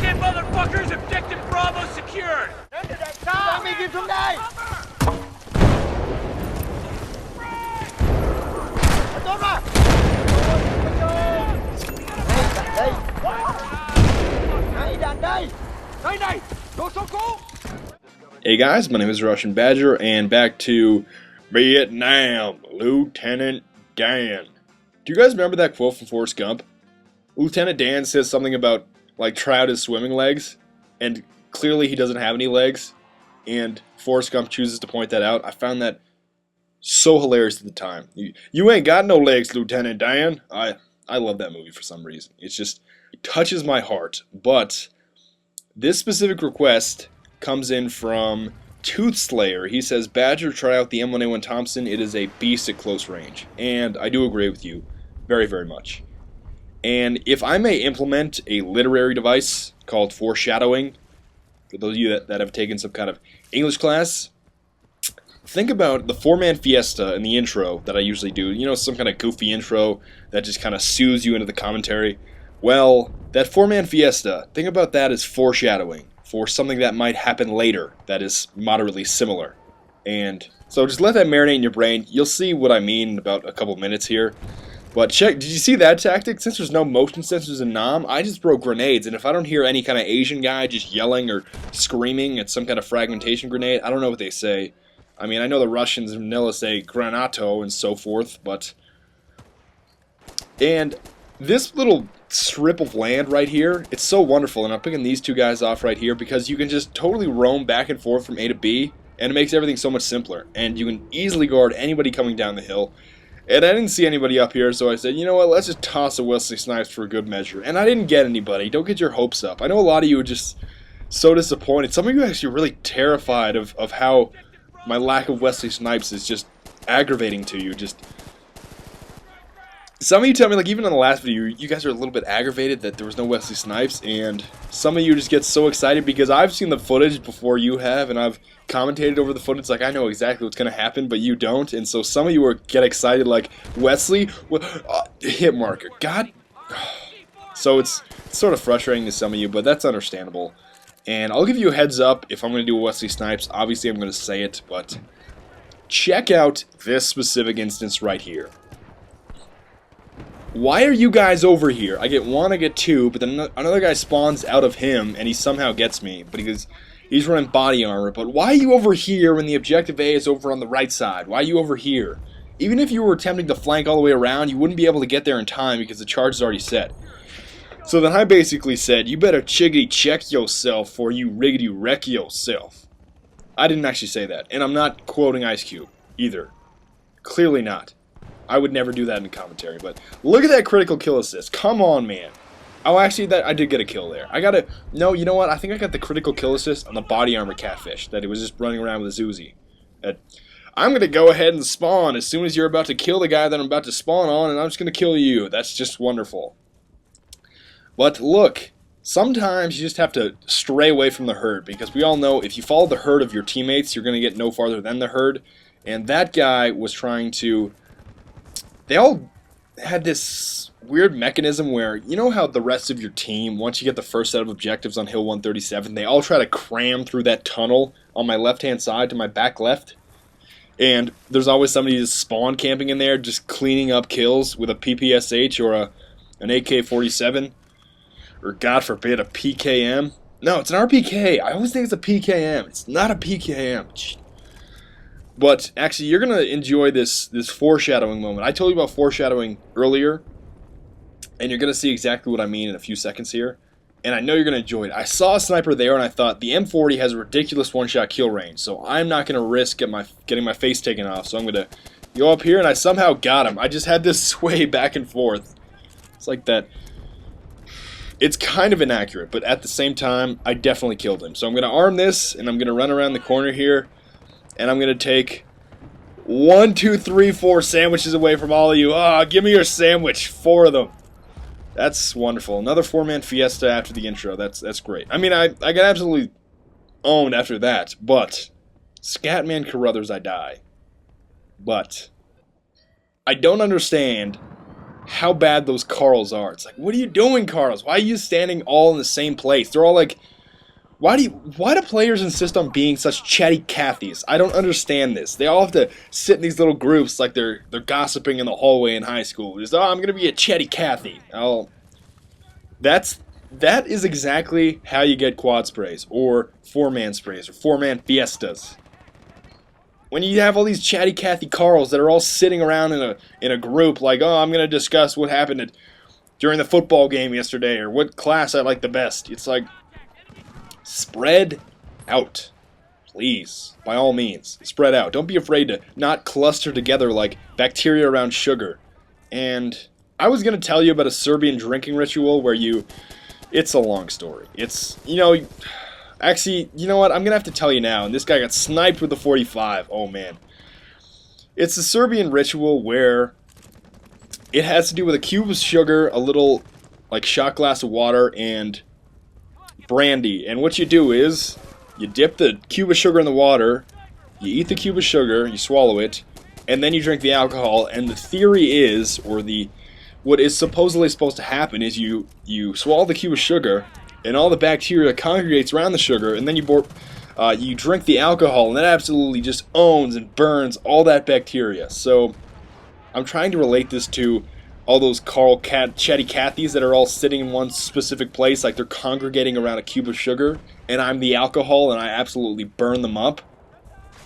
in, motherfuckers! Objective Bravo secured! Tao mình đi xuống đây! Tốt mà! Đây! Đây, đàn đây! Đây này! Đồ số cũ! Hey guys, my name is TheRussianBadger, and back to Vietnam, Lieutenant Dan. Do you guys remember that quote from Forrest Gump? Lieutenant Dan says something about, like, try out his swimming legs, and clearly he doesn't have any legs, and Forrest Gump chooses to point that out. I found that so hilarious at the time. You ain't got no legs, Lieutenant Dan. I love that movie for some reason. It just touches my heart. But this specific request comes in from Tooth Slayer. He says, Badger, try out the M1A1 Thompson. It is a beast at close range. And I do agree with you very, very much. And if I may implement a literary device called foreshadowing, for those of you that have taken some kind of English class, think about the Fourman Fiesta in the intro that I usually do. You know, some kind of goofy intro that just kind of soothes you into the commentary. Well, that Fourman Fiesta, think about that as foreshadowing for something that might happen later that is moderately similar. And so just let that marinate in your brain. You'll see what I mean in about a couple minutes here. But check, did you see that tactic? Since there's no motion sensors in Nam, I just throw grenades, and if I don't hear any kind of Asian guy just yelling or screaming at some kind of fragmentation grenade, I don't know what they say. I mean, I know the Russians in Manila say granato and so forth, but... And this little strip of land right here, it's so wonderful, and I'm picking these two guys off right here because you can just totally roam back and forth from A to B, and it makes everything so much simpler, and you can easily guard anybody coming down the hill. And I didn't see anybody up here, so I said, you know what, let's just toss a Wesley Snipes for a good measure. And I didn't get anybody. Don't get your hopes up. I know a lot of you are just so disappointed. Some of you are actually really terrified of how my lack of Wesley Snipes is just aggravating to you. Just some of you tell me, like, even in the last video, you guys are a little bit aggravated that there was no Wesley Snipes, and some of you just get so excited because I've seen the footage before you have, and I've commentated over the footage, like, I know exactly what's going to happen, but you don't, and so some of you get excited, like, Wesley? Hit marker. God. So it's sort of frustrating to some of you, but that's understandable. And I'll give you a heads up if I'm going to do a Wesley Snipes. Obviously, I'm going to say it, but check out this specific instance right here. Why are you guys over here? I get one, I get two, but then another guy spawns out of him, and he somehow gets me, but he's running body armor. But why are you over here when the objective A is over on the right side? Why are you over here? Even if you were attempting to flank all the way around, you wouldn't be able to get there in time because the charge is already set. So then I basically said, you better chiggity check yourself or you riggedy wreck yourself. I didn't actually say that, and I'm not quoting Ice Cube either. Clearly not. I would never do that in commentary, but look at that critical kill assist. Come on, man. Oh, actually, I did get a kill there. No, you know what? I think I got the critical kill assist on the body armor catfish, that he was just running around with a Uzi. I'm going to go ahead and spawn as soon as you're about to kill the guy that I'm about to spawn on, and I'm just going to kill you. That's just wonderful. But look, sometimes you just have to stray away from the herd, because we all know if you follow the herd of your teammates, you're going to get no farther than the herd. And that guy was trying to... They all had this weird mechanism where, you know how the rest of your team, once you get the first set of objectives on Hill 137, they all try to cram through that tunnel on my left-hand side to my back left? And there's always somebody just spawn camping in there, just cleaning up kills with a PPSH or an AK-47, or God forbid, a PKM. No, it's an RPK. I always think it's a PKM. It's not a PKM. But actually, you're going to enjoy this foreshadowing moment. I told you about foreshadowing earlier, and you're going to see exactly what I mean in a few seconds here. And I know you're going to enjoy it. I saw a sniper there, and I thought, the M40 has a ridiculous one-shot kill range, so I'm not going to risk getting my face taken off. So I'm going to go up here, and I somehow got him. I just had this sway back and forth. It's like that. It's kind of inaccurate, but at the same time, I definitely killed him. So I'm going to arm this, and I'm going to run around the corner here. And I'm going to take 1, 2, 3, 4 sandwiches away from all of you. Give me your sandwich. 4 of them. That's wonderful. Another Fourman Fiesta after the intro. That's great. I mean, I got absolutely owned after that. But, Scatman Carruthers, I die. But, I don't understand how bad those Carls are. It's like, what are you doing, Carls? Why are you standing all in the same place? They're all like, why do players insist on being such Chatty Cathys? I don't understand this. They all have to sit in these little groups like they're gossiping in the hallway in high school. Just, oh, I'm gonna be a Chatty Cathy. Oh, that is exactly how you get quad sprays or four-man sprays or four-man fiestas. When you have all these Chatty Cathy Carls that are all sitting around in a group like, oh, I'm gonna discuss what happened during the football game yesterday or what class I like the best. It's like, spread out. Please, by all means, spread out. Don't be afraid to not cluster together like bacteria around sugar. And I was going to tell you about a Serbian drinking ritual where it's a long story. It's, actually, you know what? I'm going to have to tell you now. And this guy got sniped with the 45. Oh, man. It's a Serbian ritual where it has to do with a cube of sugar, a little, like, shot glass of water, and brandy. And what you do is you dip the cube of sugar in the water, you eat the cube of sugar, you swallow it, and then you drink the alcohol. And the theory is, or what is supposedly supposed to happen is you swallow the cube of sugar and all the bacteria congregates around the sugar, and then you drink the alcohol, and that absolutely just owns and burns all that bacteria. So I'm trying to relate this to all those Chatty Cathys that are all sitting in one specific place, like they're congregating around a cube of sugar, and I'm the alcohol, and I absolutely burn them up,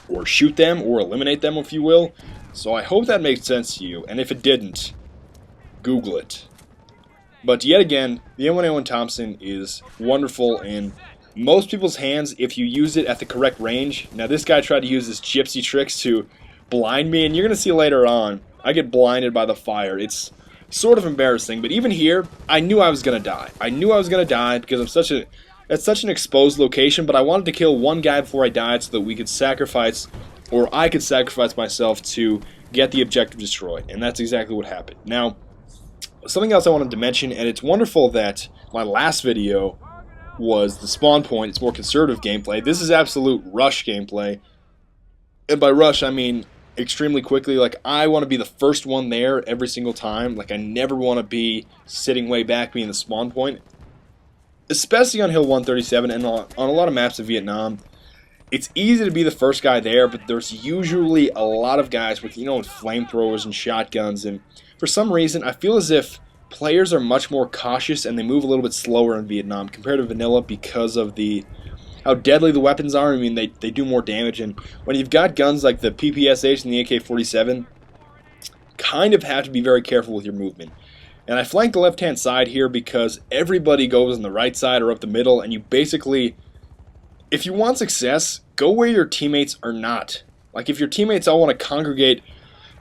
or shoot them, or eliminate them, if you will. So I hope that makes sense to you, and if it didn't, Google it. But yet again, the M1A1 Thompson is wonderful in most people's hands if you use it at the correct range. Now this guy tried to use his gypsy tricks to blind me, and you're going to see later on, I get blinded by the fire. It's sort of embarrassing, but even here, I knew I was going to die. I knew I was going to die because it's such an exposed location, but I wanted to kill one guy before I died so that we could sacrifice, or I could sacrifice myself to get the objective destroyed, and that's exactly what happened. Now, something else I wanted to mention, and it's wonderful that my last video was the spawn point. It's more conservative gameplay. This is absolute rush gameplay, and by rush, I mean extremely quickly. Like, I want to be the first one there every single time. Like, I never want to be sitting way back being the spawn point. Especially on Hill 137 and on a lot of maps of Vietnam. It's easy to be the first guy there, but there's usually a lot of guys with, with flamethrowers and shotguns, and for some reason, I feel as if players are much more cautious and they move a little bit slower in Vietnam compared to vanilla because of how deadly the weapons are. I mean, they do more damage, and when you've got guns like the PPSH and the AK-47, kind of have to be very careful with your movement. And I flank the left-hand side here because everybody goes on the right side or up the middle, and you basically, if you want success, go where your teammates are not. Like, if your teammates all want to congregate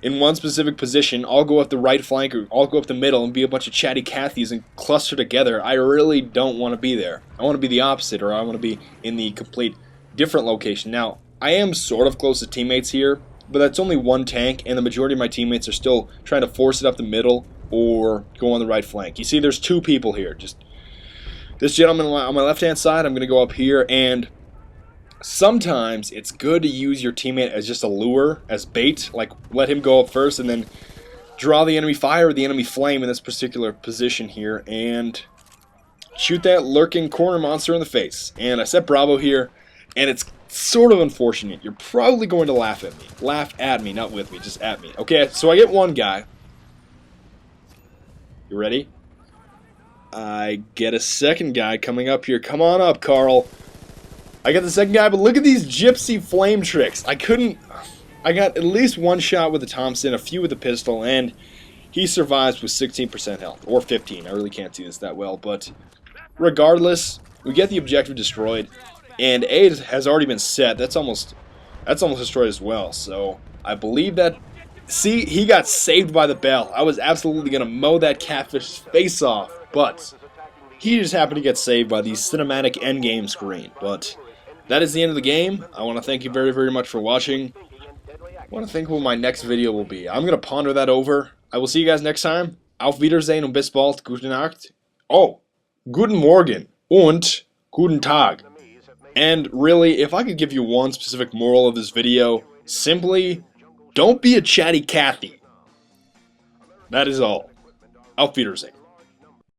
in one specific position, I'll go up the right flank or I'll go up the middle and be a bunch of Chatty Cathys and cluster together. I really don't want to be there. I want to be the opposite, or I want to be in the complete different location. Now, I am sort of close to teammates here, but that's only one tank, and the majority of my teammates are still trying to force it up the middle or go on the right flank. You see, there's two people here. Just this gentleman on my left-hand side, I'm going to go up here, and sometimes it's good to use your teammate as just a lure, as bait. Like, let him go up first and then draw the enemy fire or the enemy flame in this particular position here and shoot that lurking corner monster in the face. And I set Bravo here, and it's sort of unfortunate. You're probably going to laugh at me. Laugh at me, not with me, just at me. Okay, so I get one guy. You ready? I get a second guy coming up here. Come on up, Carl. I got the second guy, but look at these gypsy flame tricks. I got at least one shot with the Thompson, a few with the pistol, and he survives with 16% health, or 15. I really can't see this that well, but regardless, we get the objective destroyed, and A has already been set. That's almost destroyed as well, so I believe that. See, he got saved by the bell. I was absolutely going to mow that catfish's face off, but he just happened to get saved by the cinematic endgame screen. But that is the end of the game. I want to thank you very, very much for watching. I want to think what my next video will be. I'm going to ponder that over. I will see you guys next time. Auf Wiedersehen und bis bald. Gute Nacht. Oh, guten Morgen und guten Tag. And really, if I could give you one specific moral of this video, simply don't be a Chatty Cathy. That is all. Auf Wiedersehen.